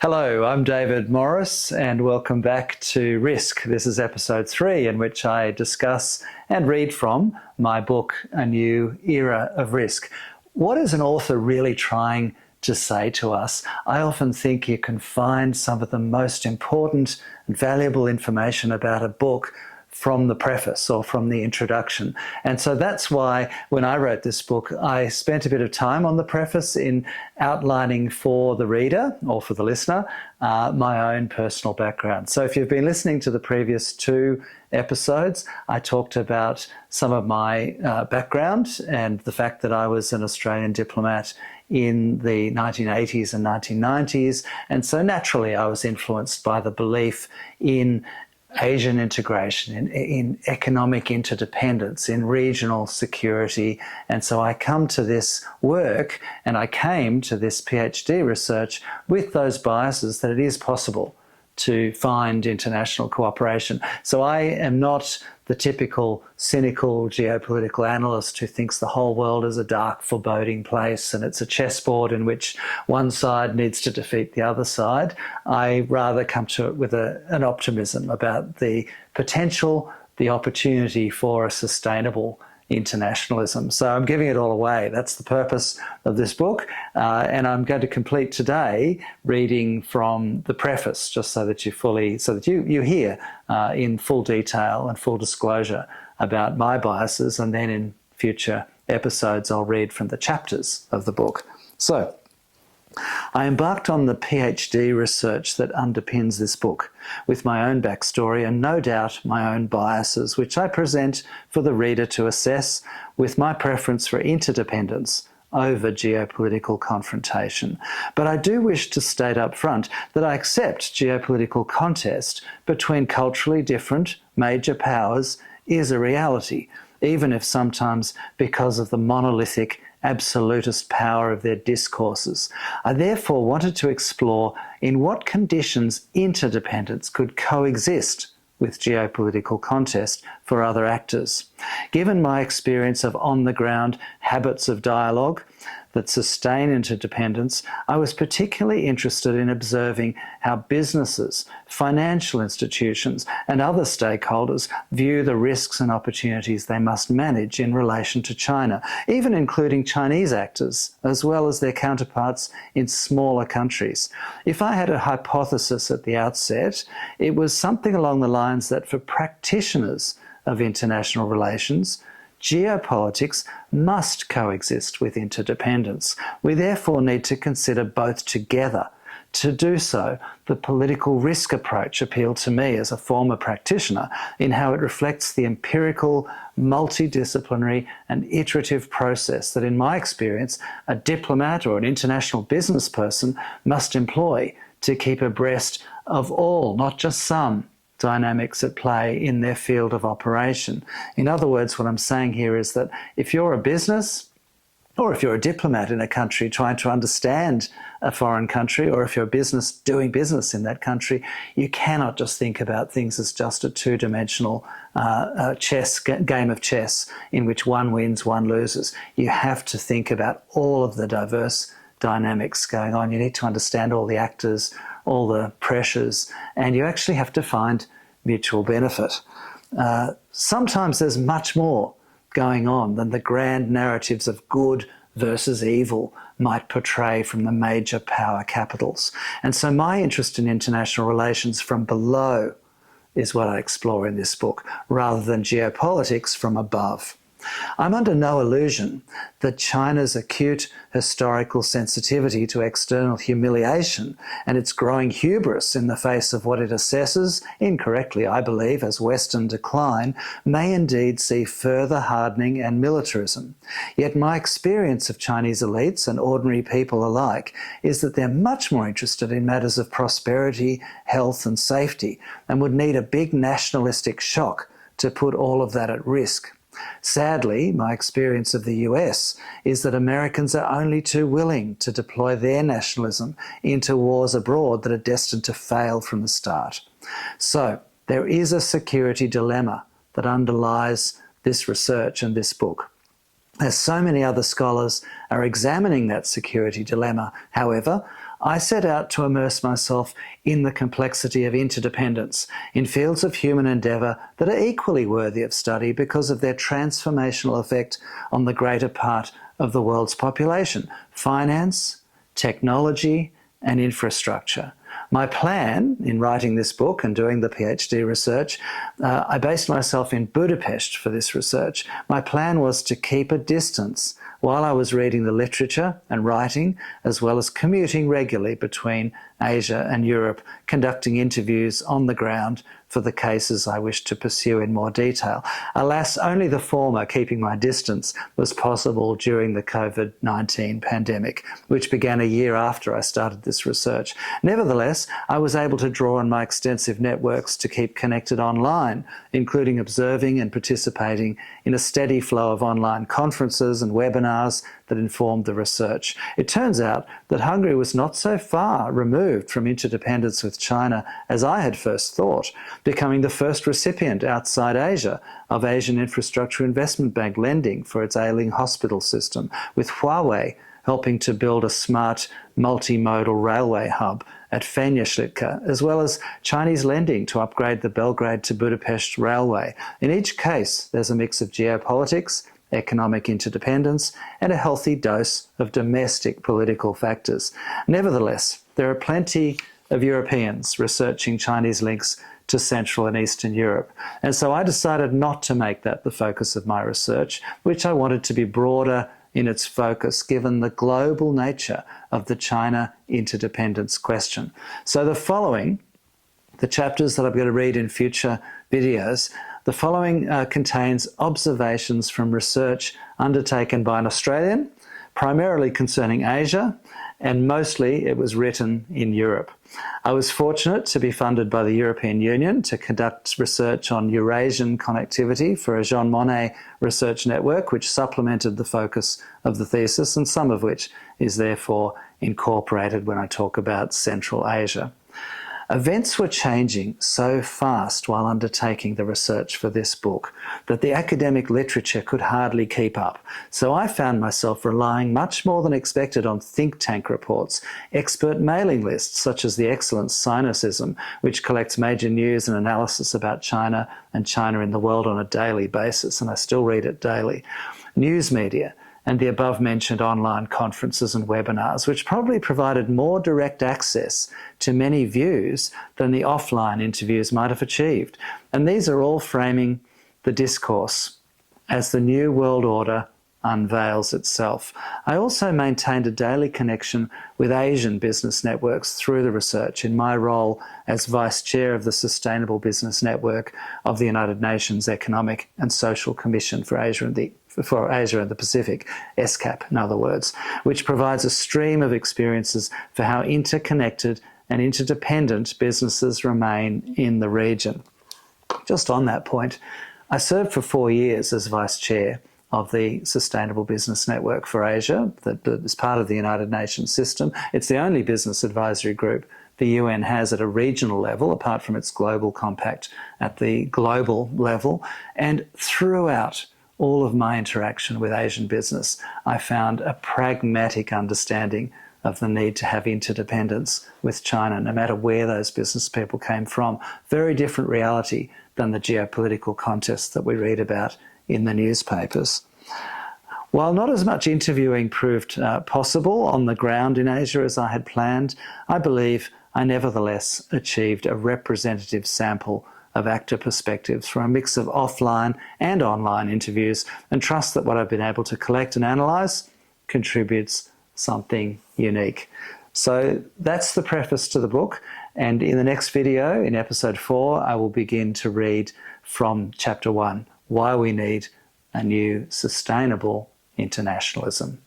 Hello, I'm David Morris and welcome back to Risk. This is episode 3 in which I discuss and read from my book, A New Era of Risk. What is an author really trying to say to us? I often think you can find some of the most important and valuable information about a book from the preface or from the introduction. And so that's why when I wrote this book, I spent a bit of time on the preface in outlining for the reader or for the listener my own personal background. So if you've been listening to the previous 2 episodes, I talked about some of my background and the fact that I was an Australian diplomat in the 1980s and 1990s. And so naturally I was influenced by the belief in Asian integration, in economic interdependence, in regional security. And so I come to this work and I came to this PhD research with those biases that it is possible to find international cooperation. So I am not the typical cynical geopolitical analyst who thinks the whole world is a dark, foreboding place and it's a chessboard in which one side needs to defeat the other side. I rather come to it with an optimism about the potential, the opportunity for a sustainable internationalism. So I'm giving it all away. That's the purpose of this book. And I'm going to complete today reading from the preface, just so that you hear in full detail and full disclosure about my biases. And then in future episodes, I'll read from the chapters of the book. So I embarked on the PhD research that underpins this book with my own backstory and no doubt my own biases, which I present for the reader to assess with my preference for interdependence over geopolitical confrontation. But I do wish to state up front that I accept geopolitical contest between culturally different major powers is a reality, even if sometimes because of the monolithic absolutist power of their discourses. I therefore wanted to explore in what conditions interdependence could coexist with geopolitical contest for other actors. Given my experience of on-the-ground habits of dialogue that sustain interdependence, I was particularly interested in observing how businesses, financial institutions, and other stakeholders view the risks and opportunities they must manage in relation to China, even including Chinese actors, as well as their counterparts in smaller countries. If I had a hypothesis at the outset, it was something along the lines that for practitioners of international relations, geopolitics must coexist with interdependence. We therefore need to consider both together. To do so, the political risk approach appealed to me as a former practitioner in how it reflects the empirical, multidisciplinary and iterative process that, in my experience, a diplomat or an international business person must employ to keep abreast of all, not just some, dynamics at play in their field of operation. In other words, what I'm saying here is that if you're a business or if you're a diplomat in a country trying to understand a foreign country, or if you're a business doing business in that country, you cannot just think about things as just a two-dimensional game of chess in which one wins, one loses. You have to think about all of the diverse dynamics going on. You need to understand all the actors, all the pressures, and you actually have to find mutual benefit. Sometimes there's much more going on than the grand narratives of good versus evil might portray from the major power capitals. And so my interest in international relations from below is what I explore in this book, rather than geopolitics from above. I'm under no illusion that China's acute historical sensitivity to external humiliation and its growing hubris in the face of what it assesses, incorrectly I believe, as Western decline, may indeed see further hardening and militarism. Yet my experience of Chinese elites and ordinary people alike is that they're much more interested in matters of prosperity, health and safety, and would need a big nationalistic shock to put all of that at risk. Sadly, my experience of the US is that Americans are only too willing to deploy their nationalism into wars abroad that are destined to fail from the start. So there is a security dilemma that underlies this research and this book. As so many other scholars are examining that security dilemma, however, I set out to immerse myself in the complexity of interdependence in fields of human endeavour that are equally worthy of study because of their transformational effect on the greater part of the world's population: finance, technology, and infrastructure. My plan in writing this book and doing the PhD research, I based myself in Budapest for this research. My plan was to keep a distance while I was reading the literature and writing, as well as commuting regularly between Asia and Europe, conducting interviews on the ground for the cases I wished to pursue in more detail. Alas, only the former, keeping my distance, was possible during the COVID-19 pandemic, which began a year after I started this research. Nevertheless, I was able to draw on my extensive networks to keep connected online, including observing and participating in a steady flow of online conferences and webinars that informed the research. It turns out that Hungary was not so far removed from interdependence with China as I had first thought, becoming the first recipient outside Asia of Asian Infrastructure Investment Bank lending for its ailing hospital system, with Huawei helping to build a smart multimodal railway hub at Fenyőslikke, as well as Chinese lending to upgrade the Belgrade to Budapest railway. In each case, there's a mix of geopolitics, economic interdependence, and a healthy dose of domestic political factors. Nevertheless, there are plenty of Europeans researching Chinese links to Central and Eastern Europe. And so I decided not to make that the focus of my research, which I wanted to be broader in its focus, given the global nature of the China interdependence question. So the chapters that I'm going to read in future videos, the following contains observations from research undertaken by an Australian, primarily concerning Asia, and mostly it was written in Europe. I was fortunate to be funded by the European Union to conduct research on Eurasian connectivity for a Jean Monnet research network, which supplemented the focus of the thesis, and some of which is therefore incorporated when I talk about Central Asia. Events were changing so fast while undertaking the research for this book that the academic literature could hardly keep up. So I found myself relying much more than expected on think tank reports, expert mailing lists such as the excellent Sinocism, which collects major news and analysis about China and China in the world on a daily basis, and I still read it daily, news media, and the above-mentioned online conferences and webinars, which probably provided more direct access to many views than the offline interviews might have achieved. And these are all framing the discourse as the new world order unveils itself. I also maintained a daily connection with Asian business networks through the research in my role as Vice Chair of the Sustainable Business Network of the United Nations Economic and Social Commission for Asia and the Pacific, ESCAP in other words, which provides a stream of experiences for how interconnected and interdependent businesses remain in the region. Just on that point, I served for 4 years as Vice Chair of the Sustainable Business Network for Asia, that is part of the United Nations system. It's the only business advisory group the UN has at a regional level, apart from its global compact at the global level. And throughout all of my interaction with Asian business, I found a pragmatic understanding of the need to have interdependence with China, no matter where those business people came from. Very different reality than the geopolitical contest that we read about in the newspapers. While not as much interviewing proved possible on the ground in Asia as I had planned, I believe I nevertheless achieved a representative sample of actor perspectives from a mix of offline and online interviews, and trust that what I've been able to collect and analyse contributes something unique. So that's the preface to the book, and in the next video, in episode 4, I will begin to read from chapter 1, Why We Need a New Sustainable Internationalism.